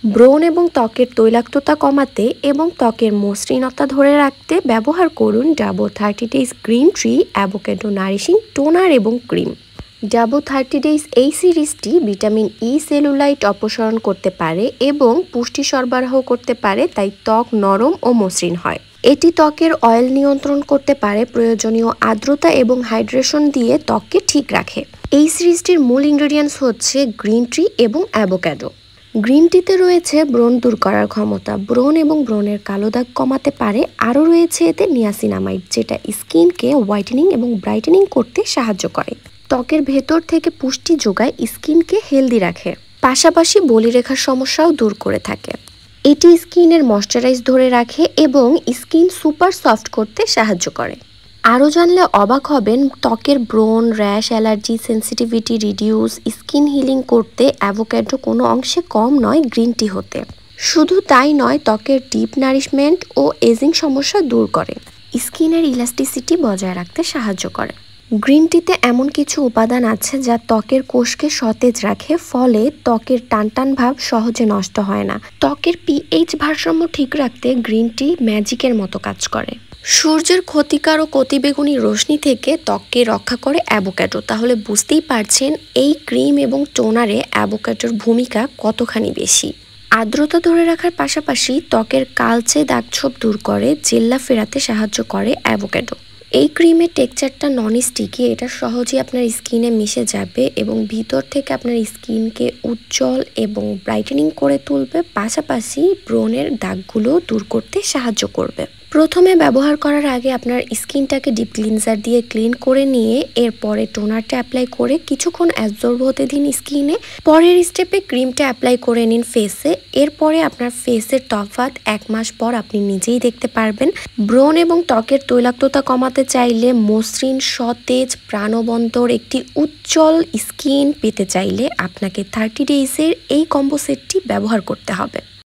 ব্রণ এবং ত্বকের তৈলাক্ততা কমাতে এবং ত্বকের মসৃণতা ধরে রাখতে ব্যবহার করুন ডাবো 30 days green tree avocado nourishing toner এবং ক্রিম। ডাবো 30 ডেজ এই সিরিজটি ভিটামিন ই সেলুলাইট অপসারণ করতে পারে এবং পুষ্টি সরবরাহ করতে পারে, তাই ত্বক নরম ও মসৃণ হয়। এটি ত্বকের অয়েল নিয়ন্ত্রণ করতে পারে, প্রয়োজনীয় আর্দ্রতা এবং হাইড্রেশন দিয়ে ত্বককে ঠিক রাখে। এই সিরিজটির মূল ইনগ্রেডিয়েন্টস হচ্ছে গ্রিন ট্রি এবং অ্যাভোকাডো। গ্রিন টিতে রয়েছে ব্রণ দূর করার ক্ষমতা, ব্রণ এবং ব্রণের কালো দাগ কমাতে পারে। আরও রয়েছে এতে নিয়াসিনামাইড, যেটা স্কিনকে হোয়াইটেনিং এবং ব্রাইটেনিং করতে সাহায্য করে। ত্বকের ভেতর থেকে পুষ্টি যোগায়, স্কিনকে হেলদি রাখে, পাশাপাশি বলিরেখার সমস্যাও দূর করে থাকে। এটি স্কিনের ময়শ্চারাইজ ধরে রাখে এবং স্কিন সুপার সফট করতে সাহায্য করে। আরও জানলে অবাক হবেন, ত্বকের ব্রণ, rash, allergy, sensitivity reduce, skin healing করতে অ্যাভোকাডো কোনো অংশে কম নয় গ্রিন টি হতে। শুধু তাই নয়, ত্বকের ডিপ নারিশমেন্ট ও এজিং সমস্যা দূর করে, স্কিনের ইলাস্টিসিটি বজায় রাখতে সাহায্য করে। গ্রিন টিতে এমন কিছু উপাদান আছে যা ত্বকের কোষকে সতেজ রাখে, ফলে ত্বকের টানটান ভাব সহজে নষ্ট হয় না। ত্বকের পিএইচ ভারসাম্য ঠিক রাখতে গ্রিন টি ম্যাজিকের মতো কাজ করে। সূর্যের ক্ষতিকারক অতিবেগুনি রশ্মি থেকে ত্বককে রক্ষা করে অ্যাভোকাডো। তাহলে বুঝতেই পারছেন এই ক্রিম এবং টোনারে অ্যাভোকাডোর ভূমিকা কতখানি বেশি। আর্দ্রতা ধরে রাখার পাশাপাশি ত্বকের কালচে দাগছোপ দূর করে, জেল্লা ফেরাতে সাহায্য করে অ্যাভোকাডো। এই ক্রিমের টেক্সচারটা নন স্টিকি, এটা সহজেই আপনার স্কিনে মিশে যাবে এবং ভিতর থেকে আপনার স্কিনকে উজ্জ্বল এবং ব্রাইটেনিং করে তুলবে, পাশাপাশি ব্রণের দাগগুলো দূর করতে সাহায্য করবে। প্রথমে ব্যবহার করার আগে আপনার স্কিনটাকে ডিপ ক্লিনজার দিয়ে ক্লিন করে নিয়ে এরপরে টোনারটা অ্যাপ্লাই করে কিছুক্ষণ অ্যাবজর্ব হতে দিন স্কিনে। পরের স্টেপে ক্রিমটা অ্যাপ্লাই করে নিন ফেসে। এরপরে আপনার ফেসের তফাৎ 1 মাস পর আপনি নিজেই দেখতে পারবেন। ব্রণ এবং ত্বকের তৈলাক্ততা কমাতে চাইলে, মসৃণ, সতেজ, প্রাণবন্তর একটি উজ্জ্বল স্কিন পেতে চাইলে আপনাকে 30 ডেজের এই কম্বো সেটটি ব্যবহার করতে হবে।